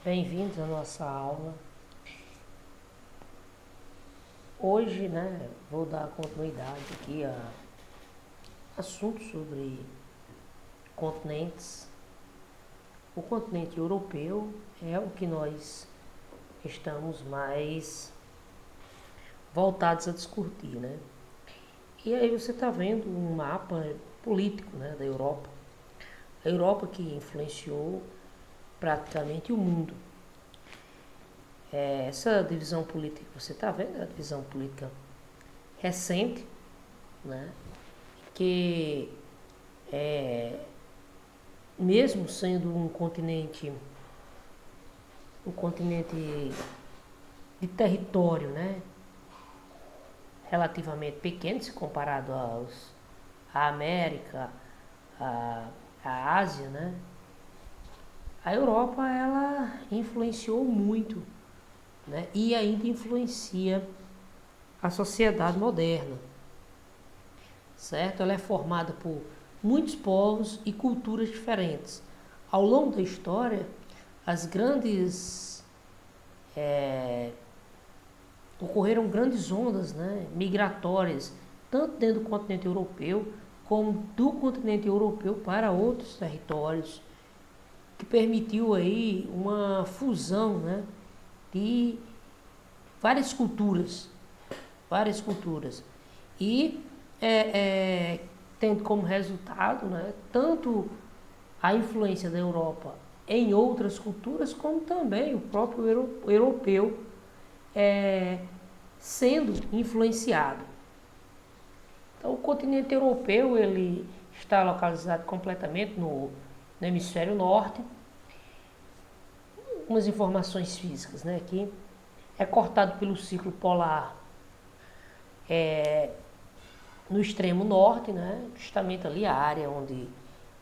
Bem-vindos à nossa aula. Hoje, vou dar continuidade aqui a assuntos sobre continentes. O continente europeu é o que nós estamos mais voltados a discutir, né? E aí você está vendo um mapa político, né, da Europa. A Europa que influenciou praticamente o mundo. Essa divisão política que você está vendo é a divisão política recente, né? Que mesmo sendo um continente de território, né, relativamente pequeno se comparado à América, à Ásia, né, a Europa ela influenciou muito, né, e ainda influencia a sociedade moderna, certo? Ela é formada por muitos povos e culturas diferentes. Ao longo da história, as grandes ocorreram grandes ondas, né, migratórias, tanto dentro do continente europeu, como do continente europeu para outros territórios, que permitiu aí uma fusão, né, de várias culturas, e tendo como resultado, né, tanto a influência da Europa em outras culturas, como também o próprio europeu sendo influenciado. Então, o continente europeu ele está localizado completamente no hemisfério norte. Algumas informações físicas, né? Aqui é cortado pelo ciclo polar no extremo norte, né? Justamente ali a área onde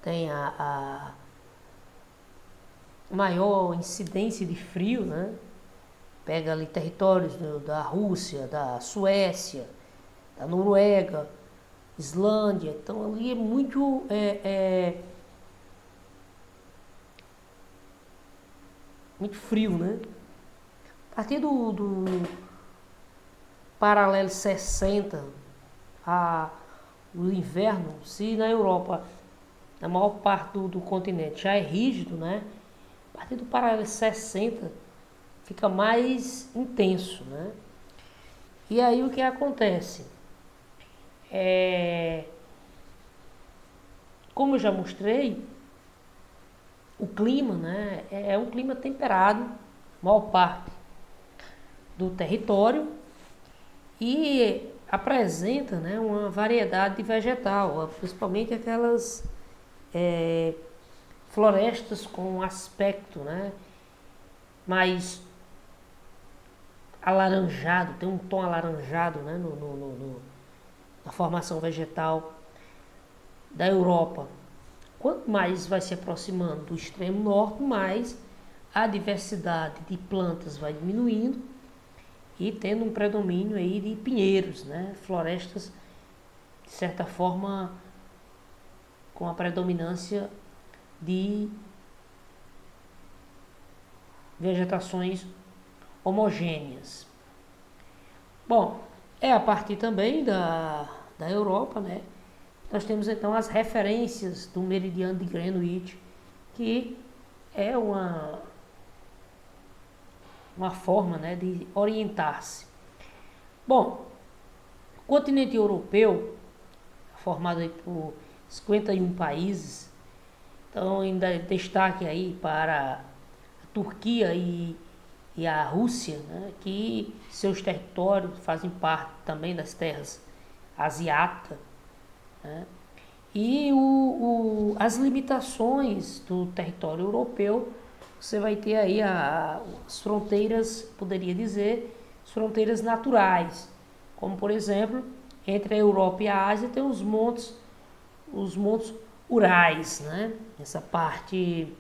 tem a maior incidência de frio, né? Pega ali territórios da Rússia, da Suécia, da Noruega, Islândia. Então ali é muito frio, né? A partir do paralelo 60, o inverno, se na Europa, na maior parte do continente já é rígido, né? A partir do paralelo 60 fica mais intenso, né? E aí o que acontece? Como eu já mostrei, o clima, né, é um clima temperado, maior parte do território, e apresenta, né, uma variedade de vegetal, principalmente aquelas florestas com aspecto, né, mais alaranjado, tem um tom alaranjado, né, na formação vegetal da Europa. Quanto mais vai se aproximando do extremo norte, mais a diversidade de plantas vai diminuindo e tendo um predomínio aí de pinheiros, né? Florestas, de certa forma, com a predominância de vegetações homogêneas. Bom, é a partir também da Europa, né? Nós temos então as referências do meridiano de Greenwich, que é uma forma, né, de orientar-se. Bom, o continente europeu, formado aí por 51 países, então ainda destaque aí para a Turquia e a Rússia, né, que seus territórios fazem parte também das terras asiáticas, né, e as limitações do território europeu, você vai ter aí as fronteiras, poderia dizer, as fronteiras naturais, como por exemplo, entre a Europa e a Ásia tem os montes Urais, né? Essa parte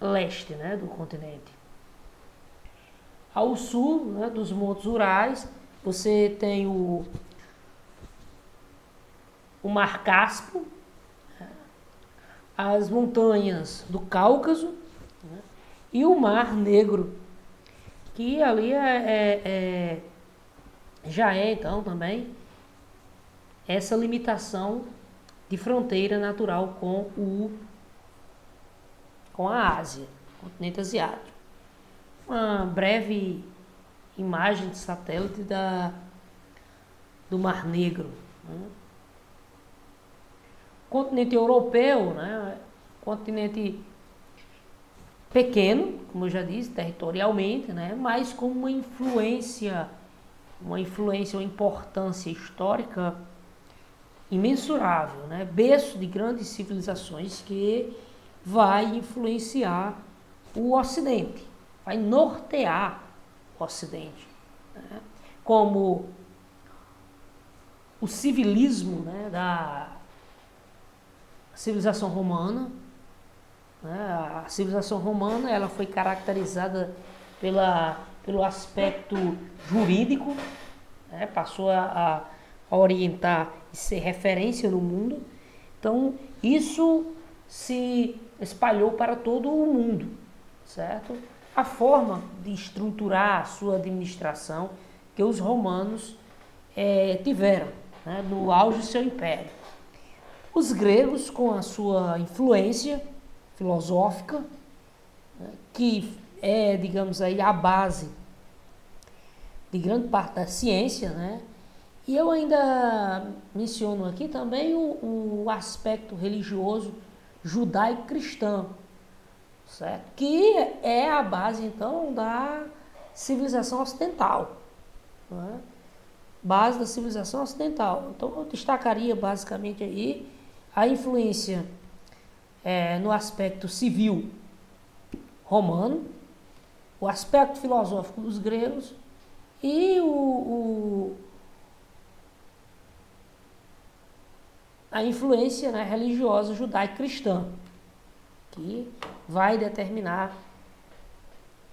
leste, né, do continente. Ao sul, né, dos montes Urais, você tem o Mar Cáspio, as montanhas do Cáucaso, né, e o Mar Negro, que ali já é então também essa limitação de fronteira natural com a Ásia, continente asiático. Uma breve imagem de satélite do Mar Negro, né? Continente europeu, né? Continente pequeno, como eu já disse, territorialmente, né? Mas com uma influência, uma importância histórica imensurável, né? Berço de grandes civilizações que vai influenciar o Ocidente, vai nortear o Ocidente, né? Como o civilismo, né, da civilização romana, né? A civilização romana ela foi caracterizada pelo aspecto jurídico, né? Passou a orientar e ser referência no mundo. Então, isso se espalhou para todo o mundo, certo? A forma de estruturar a sua administração que os romanos tiveram, né, no auge do seu império. Os gregos, com a sua influência filosófica, né, que é, digamos aí, a base de grande parte da ciência, né? E eu ainda menciono aqui também o aspecto religioso judaico-cristão, certo? Que é a base, então, da civilização ocidental, né? Base da civilização ocidental. Então, eu destacaria basicamente aí a influência no aspecto civil romano, o aspecto filosófico dos gregos e a influência, né, religiosa judaico-cristã, que vai determinar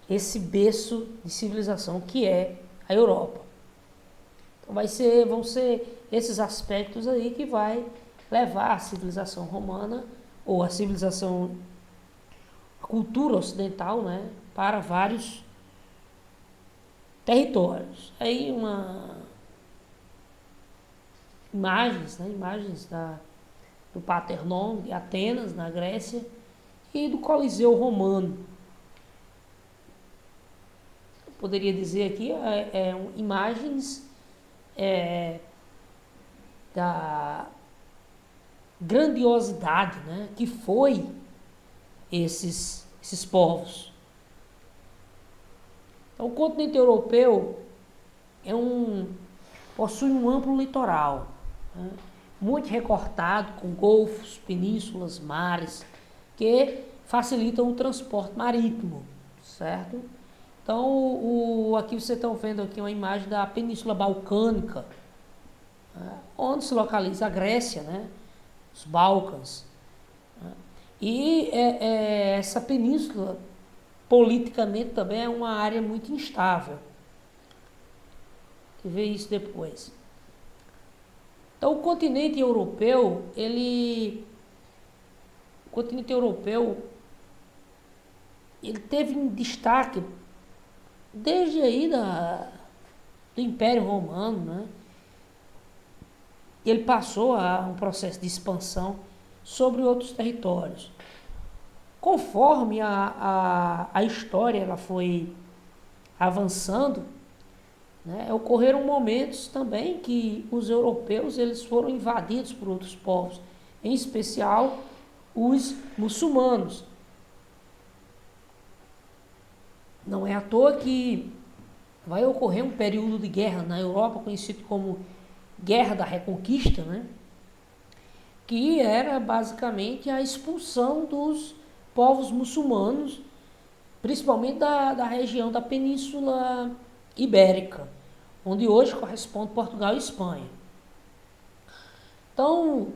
esse berço de civilização que é a Europa. Então vão ser esses aspectos aí que vai levar a civilização romana ou a cultura ocidental, né, para vários territórios. Aí imagens do Parthenon de Atenas, na Grécia, e do Coliseu Romano. Eu poderia dizer aqui imagens da grandiosidade, né, que foi esses povos. Então, o continente europeu possui um amplo litoral, né, muito recortado, com golfos, penínsulas, mares, que facilitam o transporte marítimo, certo? Então, aqui vocês estão vendo aqui uma imagem da Península Balcânica, né, onde se localiza a Grécia, né, os Balcãs. Né, e essa península, politicamente, também é uma área muito instável. Você vê isso depois. Então, o continente europeu, ele teve um destaque desde aí do Império Romano, né? Ele passou a um processo de expansão sobre outros territórios. Conforme a história ela foi avançando, né, ocorreram momentos também que os europeus eles foram invadidos por outros povos, em especial os muçulmanos. Não é à toa que vai ocorrer um período de guerra na Europa, conhecido como Guerra da Reconquista, né? Que era basicamente a expulsão dos povos muçulmanos, principalmente da região da Península Ibérica, onde hoje corresponde Portugal e Espanha. Então,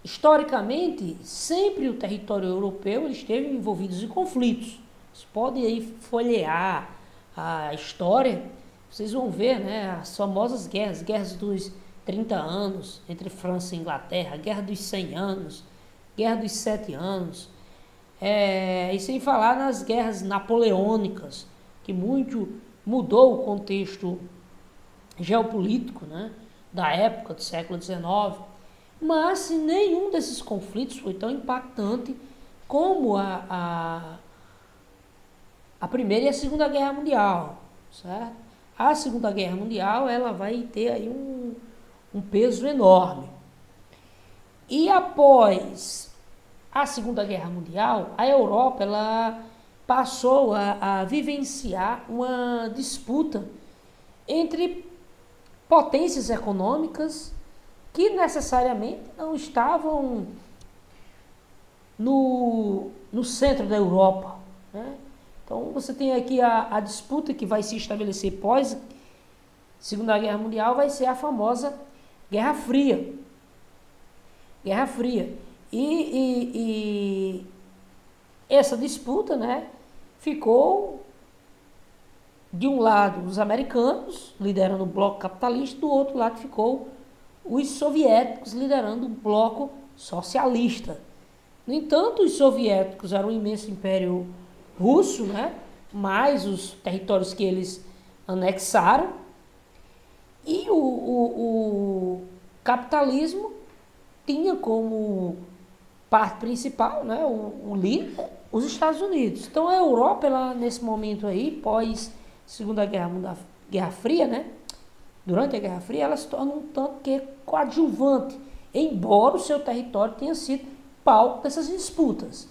historicamente, sempre o território europeu ele esteve envolvido em conflitos. Vocês podem aí folhear a história, vocês vão ver, né, as famosas guerras 30 anos entre França e Inglaterra, Guerra dos 100 anos, Guerra dos 7 anos, e sem falar nas guerras napoleônicas, que muito mudou o contexto geopolítico, né, da época do século XIX, mas nenhum desses conflitos foi tão impactante como a Primeira e a Segunda Guerra Mundial, certo? A Segunda Guerra Mundial ela vai ter aí um peso enorme. E após a Segunda Guerra Mundial, a Europa ela passou a vivenciar uma disputa entre potências econômicas que necessariamente não estavam no centro da Europa, né? Então você tem aqui a disputa que vai se estabelecer pós Segunda Guerra Mundial, vai ser a famosa Guerra Fria. Guerra Fria. E essa disputa, né, ficou de um lado os americanos liderando o bloco capitalista, do outro lado ficou os soviéticos liderando o bloco socialista. No entanto, os soviéticos eram um imenso império russo, né, mais os territórios que eles anexaram, e o capitalismo tinha como parte principal, né, o líder, os Estados Unidos. Então a Europa, ela, nesse momento aí, pós Segunda Guerra Fria, né, durante a Guerra Fria, ela se torna um tanto que coadjuvante, embora o seu território tenha sido palco dessas disputas.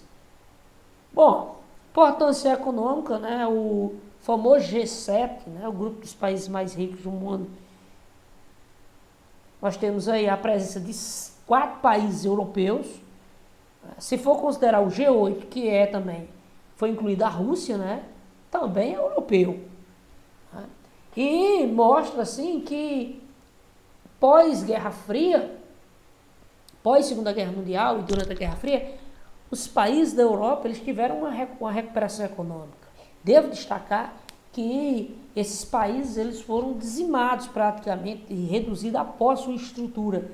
Bom, importância econômica, né, o famoso G7, né, o grupo dos países mais ricos do mundo. Nós temos aí a presença de 4 países europeus. Se for considerar o G8, que também, foi incluída a Rússia, né, também é europeu. E mostra assim que pós-Guerra Fria, pós-Segunda Guerra Mundial e durante a Guerra Fria, os países da Europa eles tiveram uma recuperação econômica. Devo destacar que esses países eles foram dizimados praticamente e reduzidos após sua estrutura.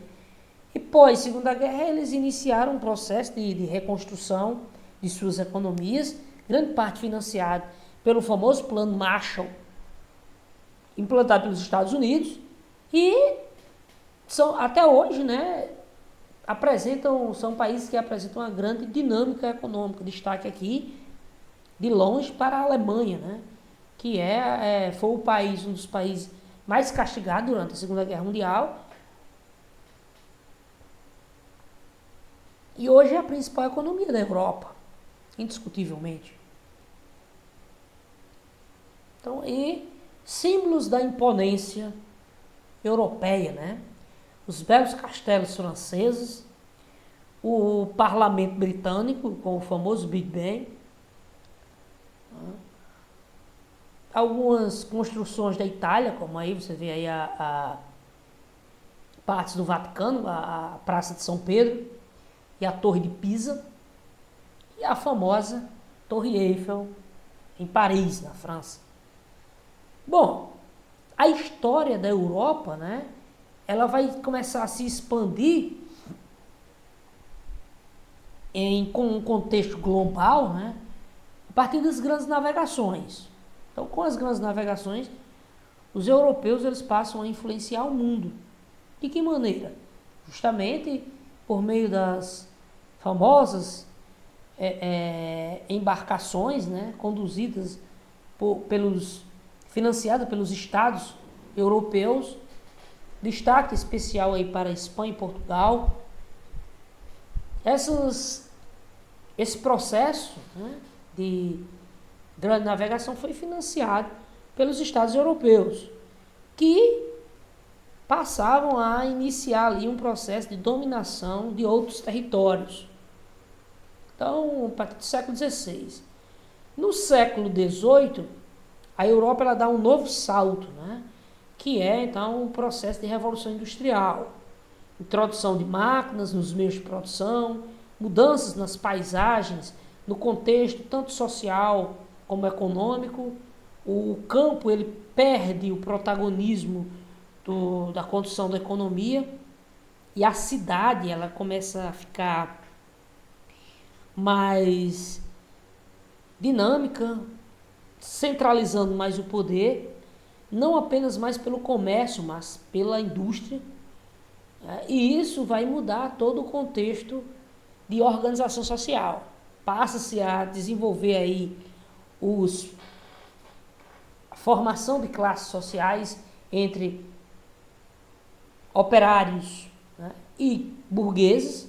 E pós-Segunda Guerra eles iniciaram um processo de reconstrução de suas economias, grande parte financiado pelo famoso Plano Marshall, implantado pelos Estados Unidos, e até hoje, né, são países que apresentam uma grande dinâmica econômica. Destaque aqui, de longe, para a Alemanha, né, que foi um dos países mais castigados durante a Segunda Guerra Mundial, e hoje é a principal economia da Europa, indiscutivelmente. Então, símbolos da imponência europeia, né? Os belos castelos franceses, o parlamento britânico, com o famoso Big Ben, algumas construções da Itália, como aí você vê aí a partes do Vaticano, a Praça de São Pedro e a Torre de Pisa, e a famosa Torre Eiffel em Paris, na França. Bom, a história da Europa, né, ela vai começar a se expandir com um contexto global, né, a partir das grandes navegações. Então, com as grandes navegações, os europeus eles passam a influenciar o mundo. De que maneira? Justamente por meio das famosas embarcações, né, conduzidas financiadas pelos estados europeus. Destaque especial aí para a Espanha e Portugal. Esse processo, né, de grande navegação foi financiado pelos estados europeus, que passavam a iniciar ali um processo de dominação de outros territórios. Então, a partir do século XVI. No século XVIII, a Europa ela dá um novo salto, né? Que então um processo de revolução industrial, introdução de máquinas nos meios de produção, mudanças nas paisagens, no contexto tanto social como econômico. O campo ele perde o protagonismo da condução da economia, e a cidade ela começa a ficar mais dinâmica, centralizando mais o poder, não apenas mais pelo comércio, mas pela indústria. E isso vai mudar todo o contexto de organização social. Passa-se a desenvolver aí a formação de classes sociais entre operários, né, e burgueses,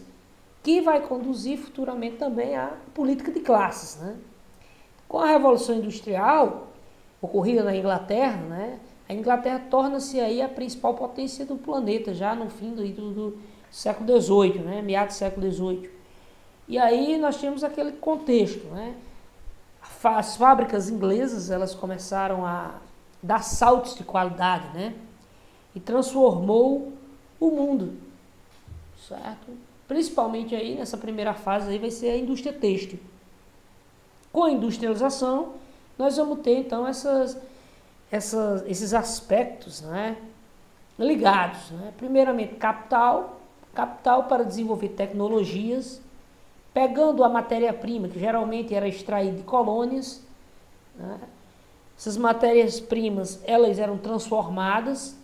que vai conduzir futuramente também à política de classes, né? Com a Revolução Industrial, ocorrida na Inglaterra, né, a Inglaterra torna-se aí a principal potência do planeta, já no fim do século XVIII, né, meados do século XVIII. E aí nós temos aquele contexto, né? As fábricas inglesas, elas começaram a dar saltos de qualidade, né? E transformou o mundo, certo? Principalmente aí nessa primeira fase aí vai ser a indústria têxtil. Com a industrialização, nós vamos ter então esses aspectos, né, ligados, né? Primeiramente capital para desenvolver tecnologias, pegando a matéria-prima, que geralmente era extraída de colônias, né? Essas matérias-primas, elas eram transformadas,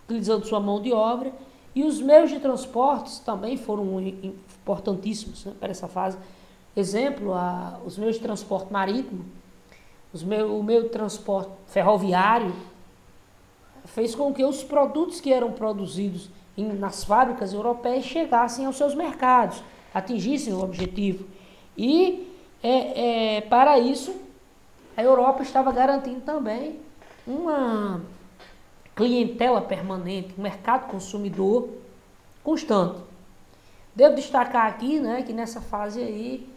utilizando sua mão de obra, e os meios de transportes também foram importantíssimos, né, para essa fase. Exemplo, os meios de transporte marítimo, o meio de transporte ferroviário, fez com que os produtos que eram produzidos nas fábricas europeias chegassem aos seus mercados, atingissem o objetivo. E para isso, a Europa estava garantindo também uma clientela permanente, um mercado consumidor constante. Devo destacar aqui, né, que nessa fase aí,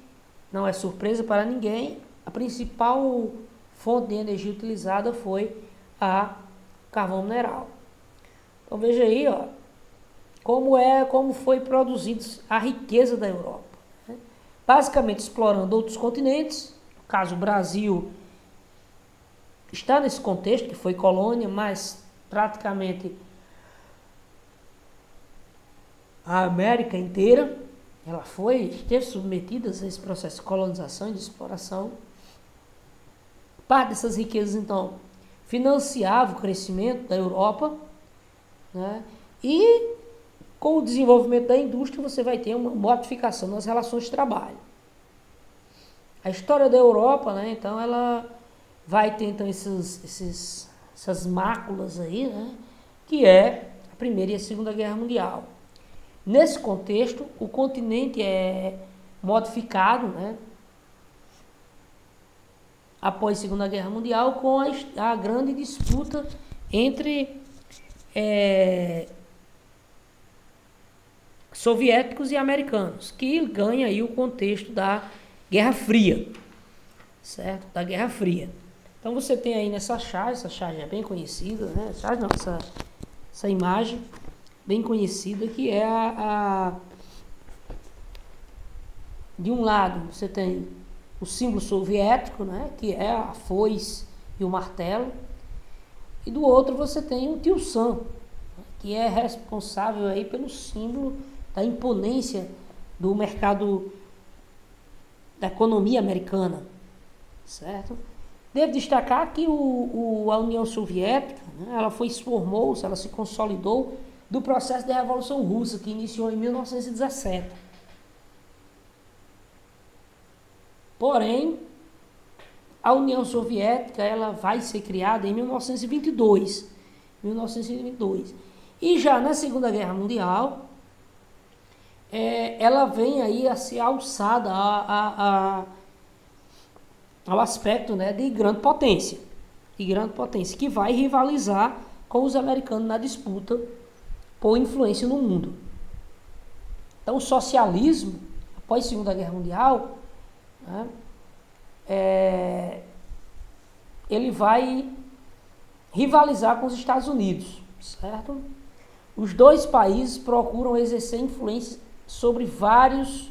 não é surpresa para ninguém, a principal fonte de energia utilizada foi a carvão mineral. Então veja aí, ó, como foi produzida a riqueza da Europa, né? Basicamente explorando outros continentes. No caso, o Brasil está nesse contexto, que foi colônia, mas praticamente a América inteira esteve submetida a esse processo de colonização e de exploração. Parte dessas riquezas, então, financiava o crescimento da Europa, né? E com o desenvolvimento da indústria, você vai ter uma modificação nas relações de trabalho. A história da Europa, né, então, ela vai ter então essas máculas aí, né, que é a Primeira e a Segunda Guerra Mundial. Nesse contexto, o continente é modificado, né, após a Segunda Guerra Mundial, com a grande disputa entre soviéticos e americanos, que ganha aí o contexto da Guerra Fria, certo? Da Guerra Fria. Então você tem aí nessa charge, essa charge é bem conhecida, né? Essa imagem bem conhecida, que é de um lado você tem o símbolo soviético, né, que é a foice e o martelo, e do outro você tem o tio Sam, que é responsável aí pelo símbolo da imponência do mercado, da economia americana, certo? Devo destacar que a União Soviética, né, ela formou-se, ela se consolidou do processo da Revolução Russa, que iniciou em 1917. Porém, a União Soviética ela vai ser criada em 1922. E já na Segunda Guerra Mundial, ela vem aí a ser alçada ao aspecto, né, de grande potência, que vai rivalizar com os americanos na disputa por influência no mundo. Então, o socialismo, após a Segunda Guerra Mundial, né, ele vai rivalizar com os Estados Unidos, certo? Os dois países procuram exercer influência sobre vários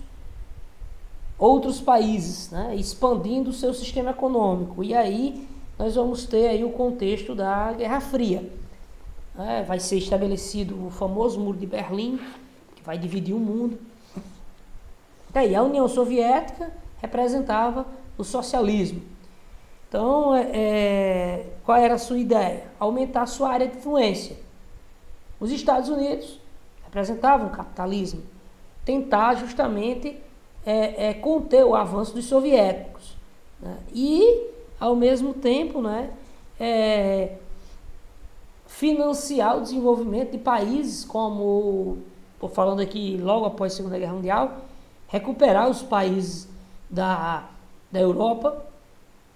outros países, né, expandindo o seu sistema econômico. E aí nós vamos ter aí o contexto da Guerra Fria. né? Vai ser estabelecido o famoso Muro de Berlim, que vai dividir o mundo. Daí a União Soviética representava o socialismo. Então, qual era a sua ideia? Aumentar a sua área de influência. Os Estados Unidos representavam o capitalismo, tentar justamente conter o avanço dos soviéticos, né? E, ao mesmo tempo, né, financiar o desenvolvimento de países como, estou falando aqui logo após a Segunda Guerra Mundial, recuperar os países da Europa,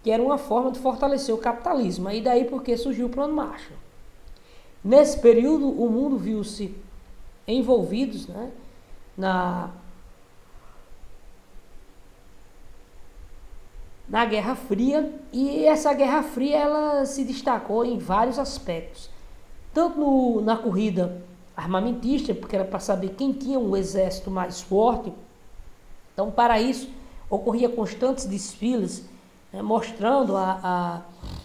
que era uma forma de fortalecer o capitalismo. Aí daí porque surgiu o Plano Marshall. Nesse período, o mundo viu-se envolvidos, né, na Guerra Fria, e essa Guerra Fria ela se destacou em vários aspectos. Tanto na corrida armamentista, porque era para saber quem tinha um exército mais forte. Então, para isso, ocorria constantes desfiles, né, mostrando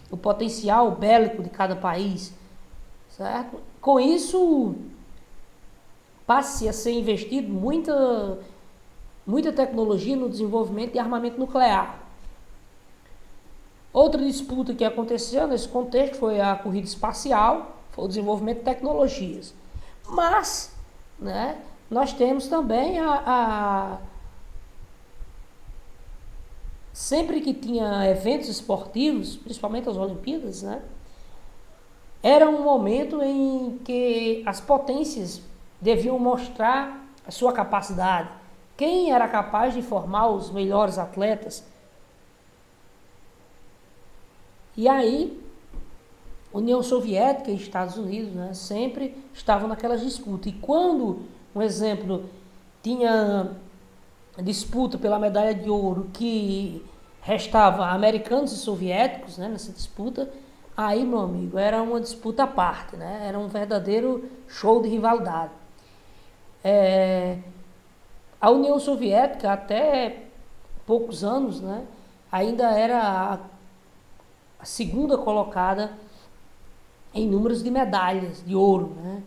o potencial bélico de cada país. Certo? Com isso, passa a ser investido muita tecnologia no desenvolvimento de armamento nuclear. Outra disputa que aconteceu nesse contexto foi a corrida espacial, foi o desenvolvimento de tecnologias. Mas, né, nós temos também sempre que tinha eventos esportivos, principalmente as Olimpíadas, né, era um momento em que as potências deviam mostrar a sua capacidade. Quem era capaz de formar os melhores atletas? E aí, União Soviética e Estados Unidos, né, sempre estavam naquelas disputas. E quando, um exemplo, tinha disputa pela medalha de ouro que restava americanos e soviéticos, né, nessa disputa, aí, meu amigo, era uma disputa à parte, né, era um verdadeiro show de rivalidade. A União Soviética, até poucos anos, né, ainda era a segunda colocada em números de medalhas de ouro, né?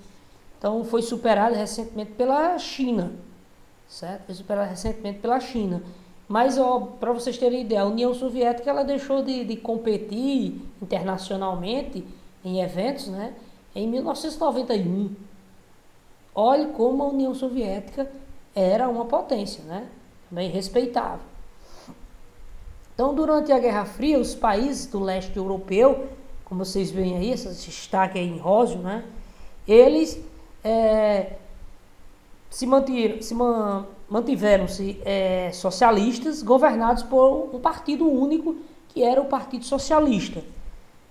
Então foi superada recentemente pela China, certo? Foi superada recentemente pela China. Mas para vocês terem ideia, a União Soviética ela deixou de competir internacionalmente em eventos, né, em 1991. Olhe como a União Soviética era uma potência, né? Bem respeitável. Então, durante a Guerra Fria, os países do leste europeu, como vocês veem aí, esse destaque aí em rosa, né, eles mantiveram-se socialistas, governados por um partido único, que era o Partido Socialista.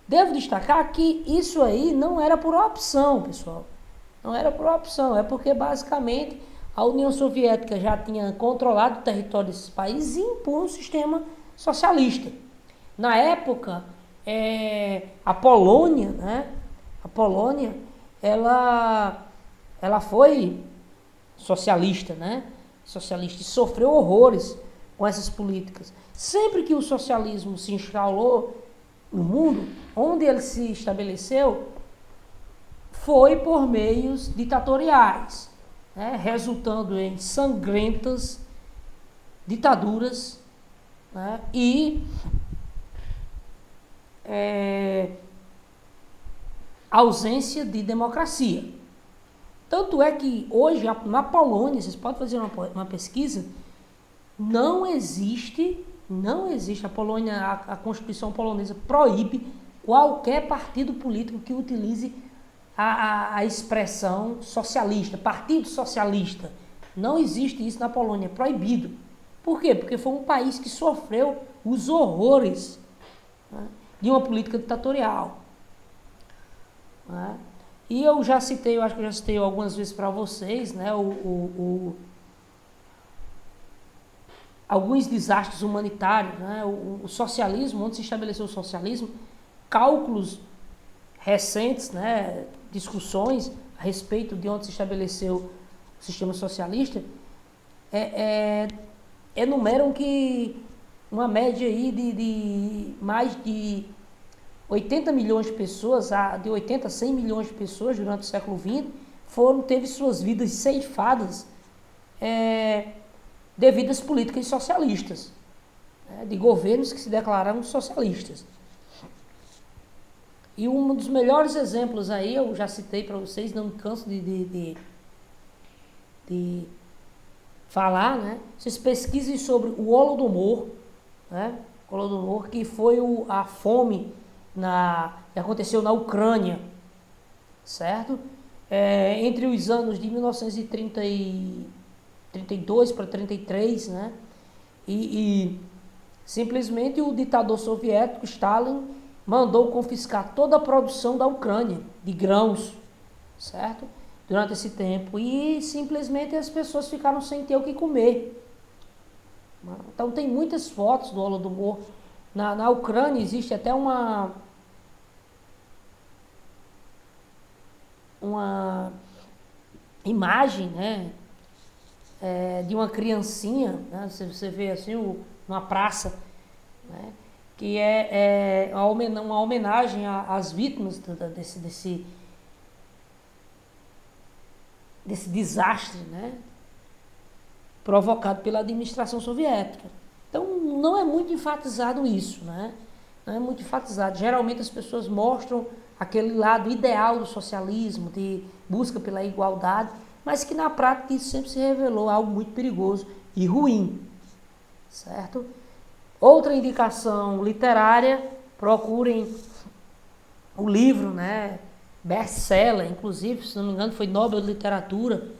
Devo destacar que isso aí não era por opção, pessoal. Não era por opção, é porque basicamente a União Soviética já tinha controlado o território desses países e impôs um sistema socialista. Na época, a Polônia, né? A Polônia, ela foi socialista, né? Socialista, e sofreu horrores com essas políticas. Sempre que o socialismo se instalou no mundo, onde ele se estabeleceu, foi por meios ditatoriais, né? Resultando em sangrentas ditaduras, né, e ausência de democracia. Tanto é que hoje na Polônia, vocês podem fazer uma pesquisa, não existe a Polônia, a Constituição polonesa proíbe qualquer partido político que utilize a expressão socialista, partido socialista. Não existe isso na Polônia, é proibido. Por quê? Porque foi um país que sofreu os horrores, né, de uma política ditatorial. Né? E eu acho que eu já citei algumas vezes para vocês, né, alguns desastres humanitários, né, o socialismo, onde se estabeleceu o socialismo, cálculos recentes, né, discussões a respeito de onde se estabeleceu o sistema socialista, enumeram que uma média aí de mais de 80 milhões de pessoas, de 80 a 100 milhões de pessoas durante o século XX, teve suas vidas ceifadas devido às políticas socialistas, de governos que se declararam socialistas. E um dos melhores exemplos aí, eu já citei para vocês, não me canso de falar, né? Vocês pesquisem sobre o Holodomor, né? O Holodomor, que foi a fome que aconteceu na Ucrânia, certo? Entre os anos de 1932 para 33, né? E simplesmente o ditador soviético, Stalin, mandou confiscar toda a produção da Ucrânia, de grãos, certo? Durante esse tempo. E simplesmente as pessoas ficaram sem ter o que comer. Então tem muitas fotos do Holodomor. Na Ucrânia existe até uma imagem, né, de uma criancinha, né, você vê assim, numa praça, né, que é uma homenagem às vítimas desse desastre, né, provocado pela administração soviética. Então não é muito enfatizado isso, né? Não é muito enfatizado. Geralmente as pessoas mostram aquele lado ideal do socialismo, de busca pela igualdade, mas que na prática isso sempre se revelou algo muito perigoso e ruim, certo? Outra indicação literária, procurem o livro, né, best-seller, inclusive, se não me engano, foi Nobel de Literatura,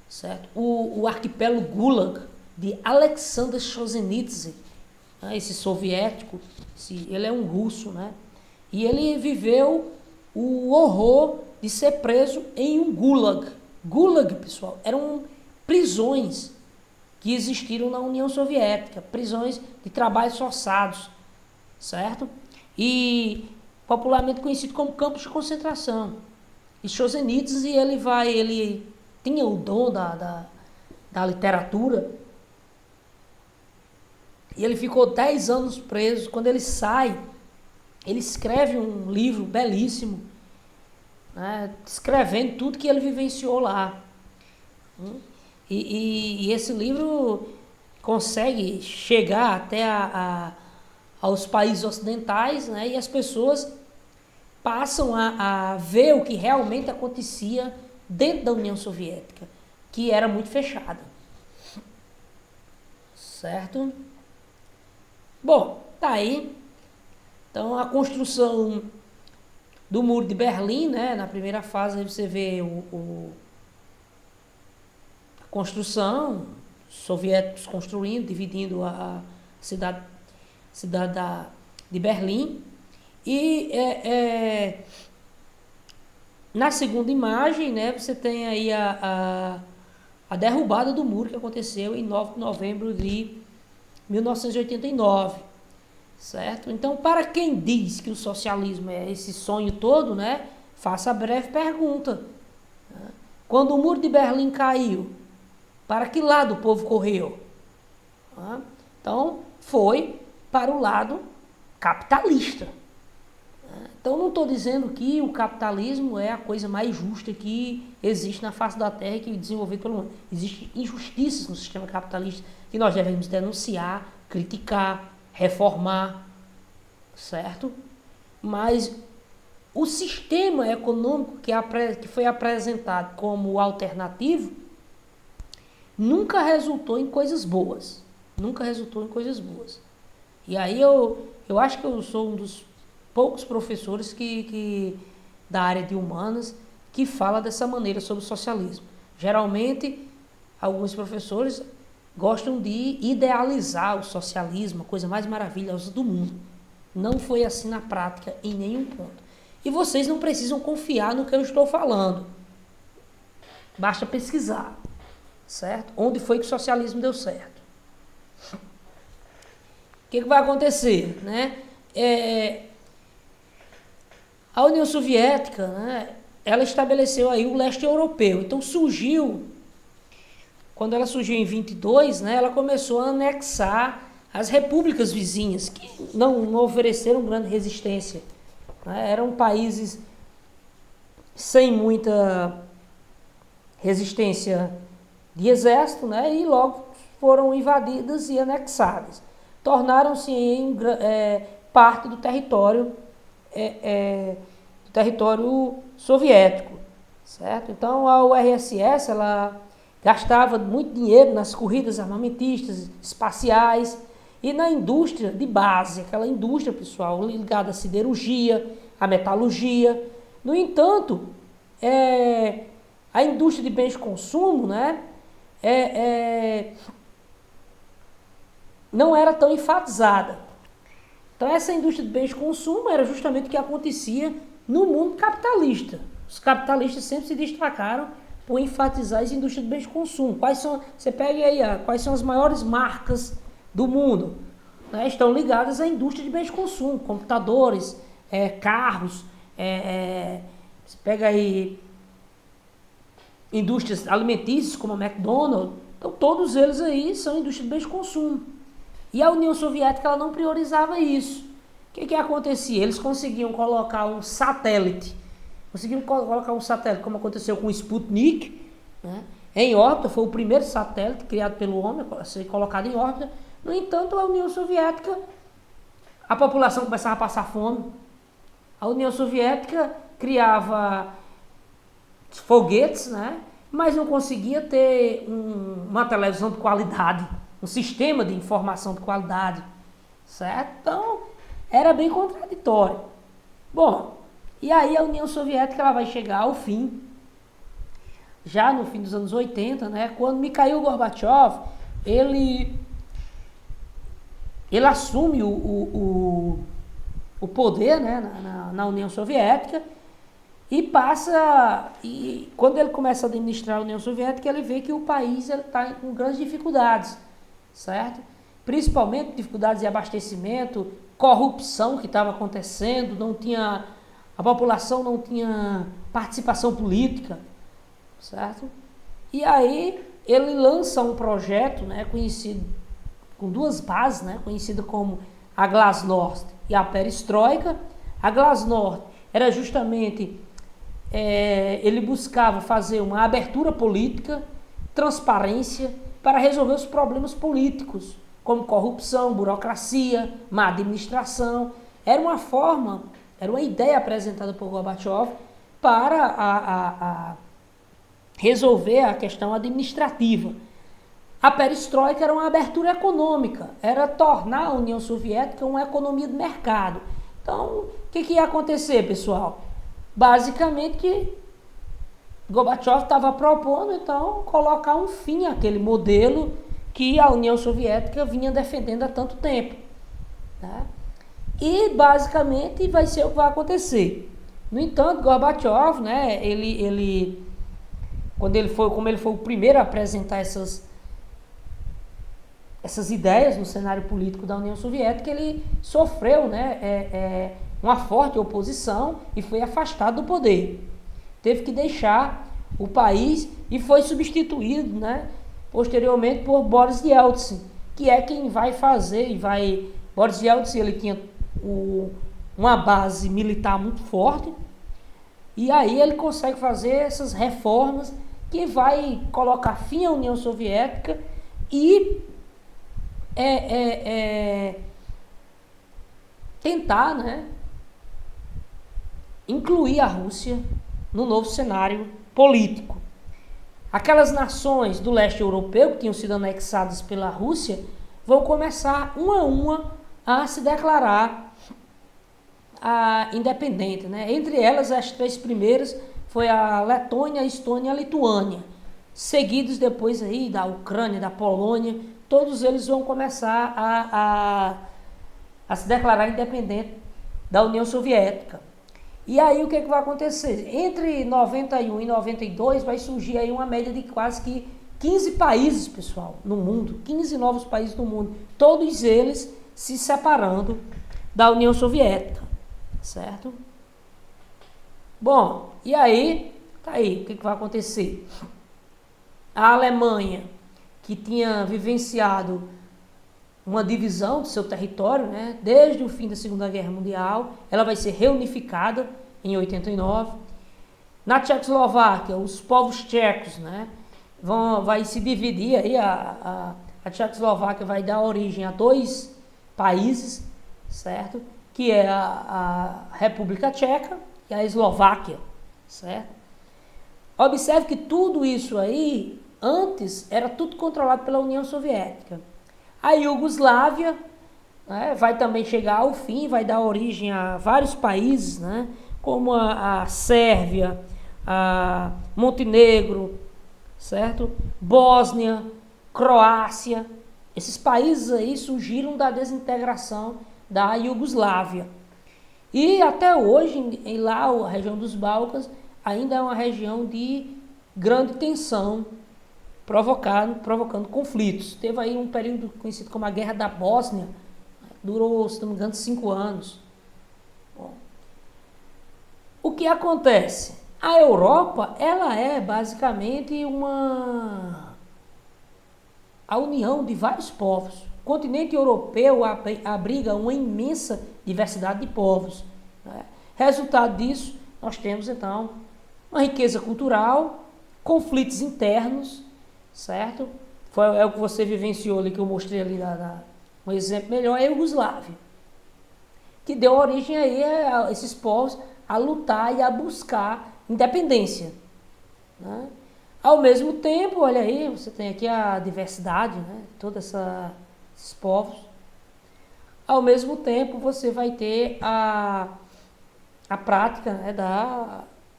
certo? O Arquipélago Gulag, de Alexander Solzhenitsyn, né, esse soviético, ele é um russo, né? E ele viveu o horror de ser preso em um gulag. Gulag, pessoal, eram prisões que existiram na União Soviética, prisões de trabalhos forçados, certo? E popularmente conhecido como campos de concentração. E Solzhenitsyn, ele tinha o dom da literatura, e ele ficou 10 anos preso. Quando ele sai, ele escreve um livro belíssimo, né, descrevendo tudo que ele vivenciou lá. E esse livro consegue chegar até aos países ocidentais, né, e as pessoas passam a ver o que realmente acontecia dentro da União Soviética, que era muito fechada. Certo? Bom, tá aí. Então a construção do Muro de Berlim, né, na primeira fase você vê a construção, os soviéticos construindo, dividindo a cidade de Berlim. E na segunda imagem, né, você tem aí a derrubada do muro que aconteceu em 9 de novembro de 1989, certo? Então, para quem diz que o socialismo é esse sonho todo, né, faça a breve pergunta. Quando o muro de Berlim caiu, para que lado o povo correu? Então, foi para o lado capitalista. Então, não estou dizendo que o capitalismo é a coisa mais justa que existe na face da Terra e que é desenvolvido pelo mundo. Existem injustiças no sistema capitalista que nós devemos denunciar, criticar, reformar, certo? Mas o sistema econômico que foi apresentado como alternativo nunca resultou em coisas boas. Nunca resultou em coisas boas. E aí eu acho que eu sou um dos poucos professores da área de humanas que fala dessa maneira sobre o socialismo. Geralmente, alguns professores gostam de idealizar o socialismo, a coisa mais maravilhosa do mundo. Não foi assim na prática, em nenhum ponto. E vocês não precisam confiar no que eu estou falando. Basta pesquisar, certo? Onde foi que o socialismo deu certo. O que vai acontecer, né? A União Soviética, né, ela estabeleceu aí o leste europeu. Então quando ela surgiu em 22, né, ela começou a anexar as repúblicas vizinhas, que não ofereceram grande resistência, né? Eram países sem muita resistência de exército, né? E logo foram invadidas e anexadas. Tornaram-se parte do território soviético, certo? Então a URSS ela gastava muito dinheiro nas corridas armamentistas, espaciais e na indústria de base, aquela indústria, pessoal, ligada à siderurgia, à metalurgia. No entanto, a indústria de bens de consumo, né, não era tão enfatizada. Então essa indústria de bens de consumo era justamente o que acontecia no mundo capitalista. Os capitalistas sempre se destacaram por enfatizar as indústrias de bens de consumo. Você pega aí, quais são as maiores marcas do mundo? Né, estão ligadas à indústria de bens de consumo, computadores, carros, você pega aí indústrias alimentícias como a McDonald's, então todos eles aí são indústrias de bens de consumo. E a União Soviética ela não priorizava isso. O que acontecia? Eles conseguiam colocar um satélite, como aconteceu com o Sputnik, né, em órbita. Foi o primeiro satélite criado pelo homem a ser colocado em órbita. No entanto, a União Soviética, a população começava a passar fome. A União Soviética criava foguetes, né, mas não conseguia ter uma televisão de qualidade, um sistema de informação de qualidade, certo? Então, era bem contraditório. Bom, e aí a União Soviética ela vai chegar ao fim, já no fim dos anos 80, né, quando Mikhail Gorbachev, ele assume o poder, né, na União Soviética, e quando ele começa a administrar a União Soviética, ele vê que o país está com grandes dificuldades, certo? Principalmente dificuldades de abastecimento, corrupção que estava acontecendo, a população não tinha participação política, certo? E aí ele lança um projeto, né, conhecido com duas bases, né, conhecido como a Glasnost e a Perestroika. A Glasnost era justamente ele buscava fazer uma abertura política, transparência, para resolver os problemas políticos, como corrupção, burocracia, má administração. Era uma ideia apresentada por Gorbachev para resolver a questão administrativa. A perestroika era uma abertura econômica, era tornar a União Soviética uma economia de mercado. Então, o que ia acontecer, pessoal? Basicamente que Gorbachev estava propondo, então, colocar um fim àquele modelo que a União Soviética vinha defendendo há tanto tempo. Tá? E, basicamente, vai ser o que vai acontecer. No entanto, Gorbachev, né, como ele foi o primeiro a apresentar essas ideias no cenário político da União Soviética, ele sofreu, né, uma forte oposição e foi afastado do poder. Teve que deixar o país e foi substituído, né, posteriormente por Boris Yeltsin, que é quem vai fazer Boris Yeltsin ele tinha uma base militar muito forte e aí ele consegue fazer essas reformas que vai colocar fim à União Soviética e tentar, né, incluir a Rússia no novo cenário político. Aquelas nações do leste europeu que tinham sido anexadas pela Rússia vão começar uma a uma a se declarar independente, né? Entre elas, as três primeiras foi a Letônia, a Estônia e a Lituânia, seguidos depois aí da Ucrânia, da Polônia. Todos eles vão começar a se declarar independente da União Soviética. E aí o que vai acontecer? Entre 91 e 92 vai surgir aí uma média de quase que 15 países, pessoal, no mundo, 15 novos países no mundo, todos eles se separando da União Soviética, certo? Bom, e aí, tá aí, o que vai acontecer? A Alemanha, que tinha vivenciado uma divisão do seu território, né? Desde o fim da Segunda Guerra Mundial. Ela vai ser reunificada em 89. Na Tchecoslováquia, os povos tchecos, né? Vai se dividir aí, a Tchecoslováquia vai dar origem a dois países, certo? Que é a República Tcheca e a Eslováquia, certo? Observe que tudo isso aí, antes, era tudo controlado pela União Soviética. A Iugoslávia, né, vai também chegar ao fim, vai dar origem a vários países, né, como a Sérvia, a Montenegro, certo? Bósnia, Croácia. Esses países aí surgiram da desintegração da Iugoslávia. E até hoje, lá, a região dos Balcãs, ainda é uma região de grande tensão, provocando conflitos. Teve aí um período conhecido como a Guerra da Bósnia, durou, se não me engano, 5 anos. Bom, o que acontece? A Europa, ela é basicamente a união de vários povos. O continente europeu abriga uma imensa diversidade de povos, né? Resultado disso, nós temos então uma riqueza cultural, conflitos internos, certo? É o que você vivenciou ali, que eu mostrei ali, um exemplo melhor é a Iugoslávia, que deu origem aí a esses povos a lutar e a buscar independência, né? Ao mesmo tempo, olha aí, você tem aqui a diversidade, né? Todos esses povos. Ao mesmo tempo, você vai ter a prática, né,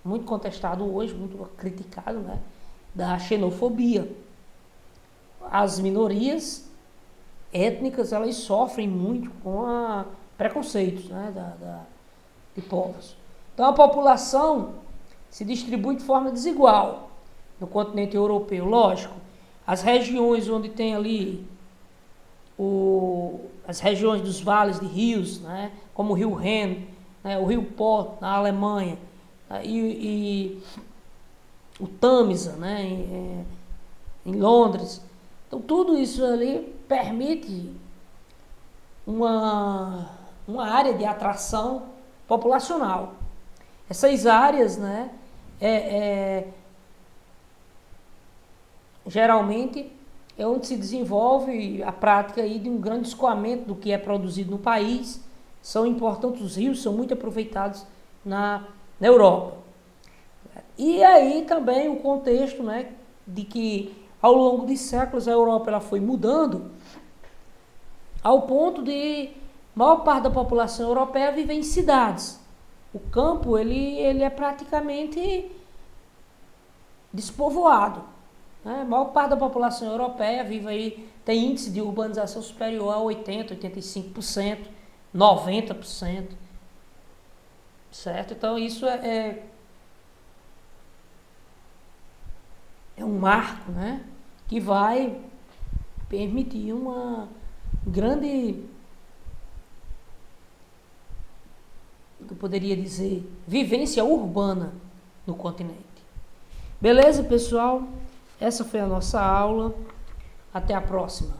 muito contestado hoje, muito criticado, né, da xenofobia. As minorias étnicas, elas sofrem muito com preconceitos, né, de povos. Então a população se distribui de forma desigual no continente europeu, lógico. As regiões onde tem ali as regiões dos vales de rios, né, como o rio Ren, né, o rio Po na Alemanha, e o Tâmisa, né, em Londres. Então tudo isso ali permite uma área de atração populacional. Essas áreas, né, geralmente é onde se desenvolve a prática aí de um grande escoamento do que é produzido no país. São importantes os rios, são muito aproveitados na Europa. E aí também o contexto, né, de que ao longo de séculos a Europa ela foi mudando ao ponto de a maior parte da população europeia vive em cidades. O campo ele é praticamente despovoado, né? A maior parte da população europeia vive aí, tem índice de urbanização superior a 80%, 85%, 90%, certo? Então isso é um marco, né, que vai permitir uma grande, eu poderia dizer, vivência urbana no continente. Beleza, pessoal? Essa foi a nossa aula. Até a próxima.